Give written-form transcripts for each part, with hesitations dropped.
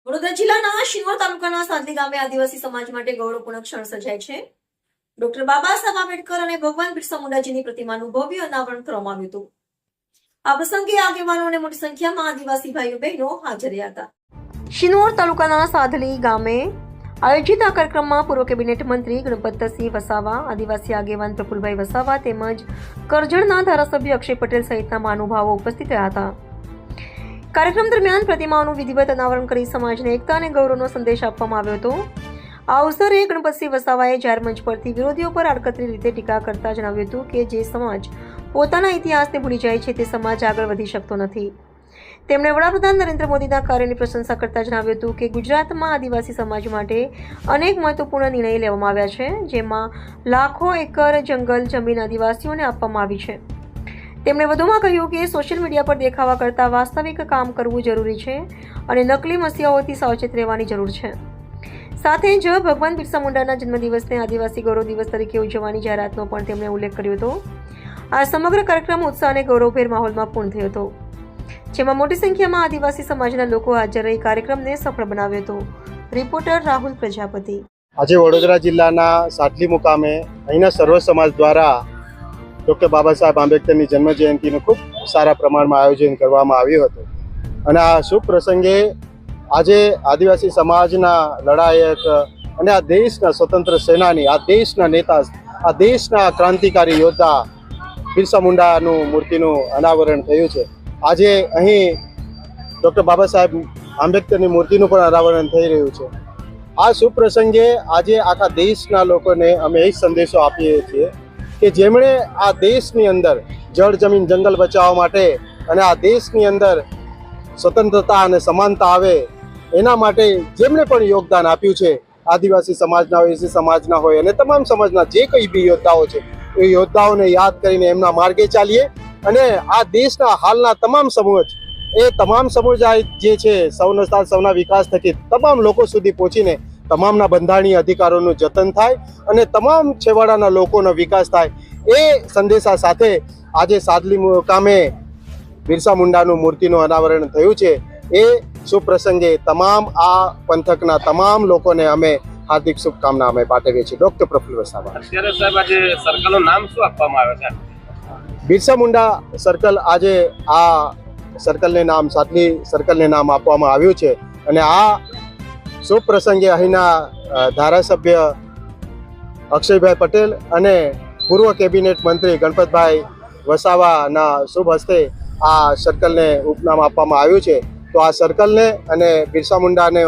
વડોદરા જિલ્લાના શિનોર તાલુકાના સાદલી ગામે આદિવાસી સમાજ માટે ગૌરવપૂર્ણ ક્ષણ સર્જાય છે. ડોક્ટર બાબા સાહેબ આંબેડકર અને ભગવાન બિરસા મુંડાજીની પ્રતિમાનું ભવ્ય અનાવરણ કરવામાં આવ્યું હતું. આ પ્રસંગે આગેવાનો અને મોટી સંખ્યામાં આદિવાસી ભાઈઓ બહેનો હાજર રહ્યા હતા. શિનોર તાલુકાના સાદલી ગામે આયોજિત આ કાર્યક્રમમાં પૂર્વ કેબિનેટ મંત્રી ગણપતસિંહ વસાવા, આદિવાસી આગેવાન પ્રફુલભાઈ વસાવા તેમજ કરજણના ધારાસભ્ય અક્ષય પટેલ સહિતના મહાનુભાવો ઉપસ્થિત રહ્યા હતા. કાર્યક્રમ દરમિયાન પ્રતિમાઓનું વિધિવત અનાવરણ કરી સમાજને એકતા અને ગૌરવનો સંદેશ આપવામાં આવ્યો હતો. આ અવસરે ગણપતસિંહ વસાવાએ જાહેર મંચ પરથી વિરોધીઓ પર આડકતરી રીતે ટીકા કરતા જણાવ્યું હતું કે જે સમાજ પોતાના ઇતિહાસને ભૂલી જાય છે તે સમાજ આગળ વધી શકતો નથી. તેમણે વડાપ્રધાન નરેન્દ્ર મોદીના કાર્યની પ્રશંસા કરતા જણાવ્યું હતું કે ગુજરાતમાં આદિવાસી સમાજ માટે અનેક મહત્વપૂર્ણ નિર્ણય લેવામાં આવ્યા છે, જેમાં લાખો એકર જંગલ જમીન આદિવાસીઓને આપવામાં આવી છે. તેમણે વધુમાં કહ્યું કે સોશિયલ મીડિયા પર દેખાવા કરતાં વાસ્તવિક કામ કરવું જરૂરી છે અને નકલી મસીહાઓથી સાવચેત રહેવાની જરૂર છે. સાથે જ ભગવાન બિરસા મુંડાના જન્મદિવસને આદિવાસી ગૌરવ દિવસ તરીકે ઉજવવાની જાહેરાતનો પણ તેમણે ઉલ્લેખ કર્યો હતો. આ સમગ્ર કાર્યક્રમ ઉત્સાહ અને ગૌરવભેર માહોલમાં પૂર્ણ થયો હતો, જેમાં મોટી સંખ્યામાં આદિવાસી સમાજના લોકો હાજર રહી કાર્યક્રમને સફળ બનાવ્યો હતો. રિપોર્ટર રાહુલ પ્રજાપતિ. આજે વડોદરા જિલ્લાના સાદલી મુકામે અહીંના સર્વ સમાજ દ્વારા ડૉક્ટર બાબા સાહેબ આંબેડકરની જન્મ જયંતિનું ખૂબ સારા પ્રમાણમાં આયોજન કરવામાં આવ્યું હતું. અને આ શુભ પ્રસંગે આજે આદિવાસી સમાજના લડાયક અને આ દેશના સ્વતંત્ર સેનાની, આ દેશના નેતા, આ દેશના ક્રાંતિકારી યોદ્ધા બિરસા મુંડાનું મૂર્તિનું અનાવરણ થયું છે. આજે અહીં ડૉક્ટર બાબા સાહેબ આંબેડકરની મૂર્તિનું પણ અનાવરણ થઈ રહ્યું છે. આ શુભ પ્રસંગે આજે આખા દેશના લોકોને અમે એ સંદેશો આપીએ છીએ કે જેમણે આ દેશની અંદર જળ જમીન જંગલ બચાવવા માટે અને આ દેશની અંદર સ્વતંત્રતા અને સમાનતા આવે એના માટે જેમણે પણ યોગદાન આપ્યું છે, આદિવાસી સમાજના હોય, એસી સમાજના હોય અને તમામ સમાજના જે કંઈ બી યોદ્ધાઓ છે એ યોદ્ધાઓને યાદ કરીને એમના માર્ગે ચાલીએ અને આ દેશના હાલના તમામ સમૂહ, એ તમામ સમુદાય જે છે સૌના વિકાસ થકી તમામ લોકો સુધી પહોંચીને તમામના બંધારણીય અધિકારોનું જતન થાય અને તમામ છેવાડાના લોકોનો વિકાસ થાય, એ સંદેશા સાથે આજે સાદલી મુકામે બિરસા મુંડાનું મૂર્તિનું અનાવરણ થયું છે. એ શુભ પ્રસંગે તમામ આ પંથકના તમામ લોકોને અમે હાર્દિક શુભકામના અમે પાઠવીએ છીએ. ડૉક્ટર પ્રફુલ વસાવા. અત્યારે સાહેબ આજે સર્કલનું નામ શું આપવામાં આવે છે? બિરસા મુંડા સર્કલ. આજે આ સર્કલને નામ સાદલી સર્કલને નામ આપવામાં આવ્યું છે. અને આ શુભ પ્રસંગે અહીંના ધારાસભ્ય અક્ષયભાઈ પટેલ અને પૂર્વ કેબિનેટ મંત્રી ગણપતભાઈ વસાવાના શુભ હસ્તે આ સર્કલને ઉપનામ આપવામાં આવ્યું છે. તો આ સર્કલને અને બિરસા મુંડાને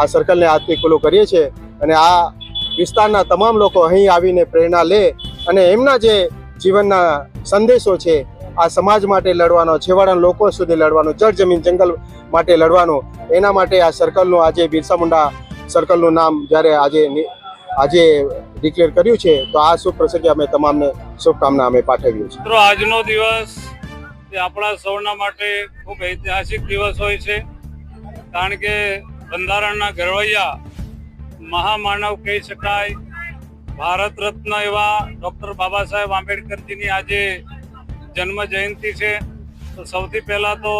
આ સર્કલને આજથી ખુલ્લું કરીએ છીએ અને આ વિસ્તારના તમામ લોકો અહીં આવીને પ્રેરણા લે અને એમના જે જીવનના સંદેશો છે, આ સમાજ માટે લડવાનો, છેવાડાના લોકો સુધી લડવાનો, જળ જમીન જંગલ માટે લડવાનું, એના માટે આ સર્કલનું આજે બિરસા મુંડા સર્કલનું નામ જ્યારે આજે ડિક્લેર કર્યું છે, તો આ શુભ પ્રસંગે અમે તમામને શુભકામના અમે પાઠવીએ છીએ. મિત્રો, આજનો દિવસ એ આપણા સૌના માટે ખૂબ ઐતિહાસિક દિવસ હોય છે, કારણ કે બંધારણના ઘડવૈયા મહામાનવ કહી શકાય, ભારત રત્ન એવા ડૉક્ટર બાબા સાહેબ આંબેડકરજીની આજે જન્મ જયંતિ છે. તો સૌથી પહેલાં તો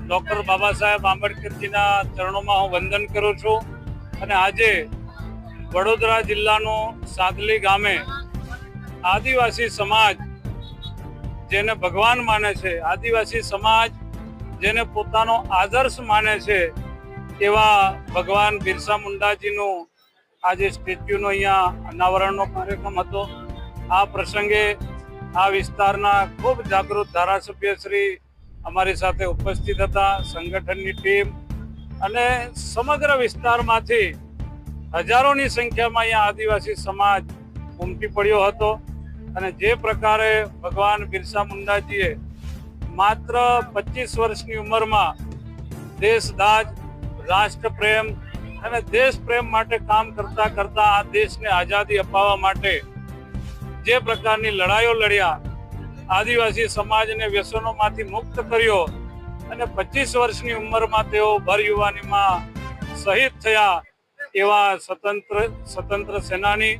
ડૉક્ટર બાબા સાહેબ આંબેડકરજીના ચરણોમાં હું વંદન કરું છું. અને આજે વડોદરા જિલ્લાનું સાદલી ગામે આદિવાસી સમાજ જેને ભગવાન માને છે, આદિવાસી સમાજ જેને પોતાનો આદર્શ માને છે, એવા ભગવાન બિરસા મુંડાજીનું આજે સ્ટેચ્યુનો અહીંયા અનાવરણનો કાર્યક્રમ હતો. આ પ્રસંગે આ વિસ્તારના ખૂબ જાગૃત ધારાસભ્ય શ્રી અમારી સાથે ઉપસ્થિત હતા, સંગઠનની ટીમ અને સમગ્ર વિસ્તારમાંથી હજારોની સંખ્યામાં અહીંયા આદિવાસી સમાજ ઉમટી પડ્યો હતો. અને જે પ્રકારે ભગવાન બિરસા મુંડાજીએ માત્ર 25 વર્ષની ઉંમરમાં દેશદાજ, રાષ્ટ્રપ્રેમ અને દેશપ્રેમ માટે કામ કરતા કરતા આ દેશને આઝાદી અપાવવા માટે જે પ્રકારની લડાઈઓ લડ્યા, આદિવાસી સમાજને વ્યસનોમાંથી મુક્ત કર્યો અને 25 વર્ષની ઉંમરમાં તેઓ ભર યુવાનીમાં શહીદ થયા, એવા સ્વતંત્ર સેનાની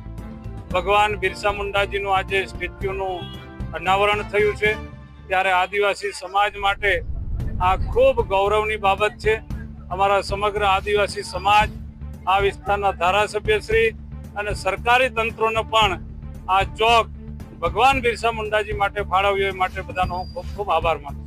ભગવાન બિરસા મુંડાજીનું આજે સ્ટેચ્યુનું અનાવરણ થયું છે. ત્યારે આદિવાસી સમાજ માટે આ ખૂબ ગૌરવની બાબત છે. અમારા સમગ્ર આદિવાસી સમાજ, આ વિસ્તારના ધારાસભ્યશ્રી અને સરકારી તંત્રોને પણ આ ચોક ભગવાન બિરસા મુંડાજી માટે ફાળવ્યો એ માટે બધાનો હું ખૂબ ખૂબ આભાર માનું છું.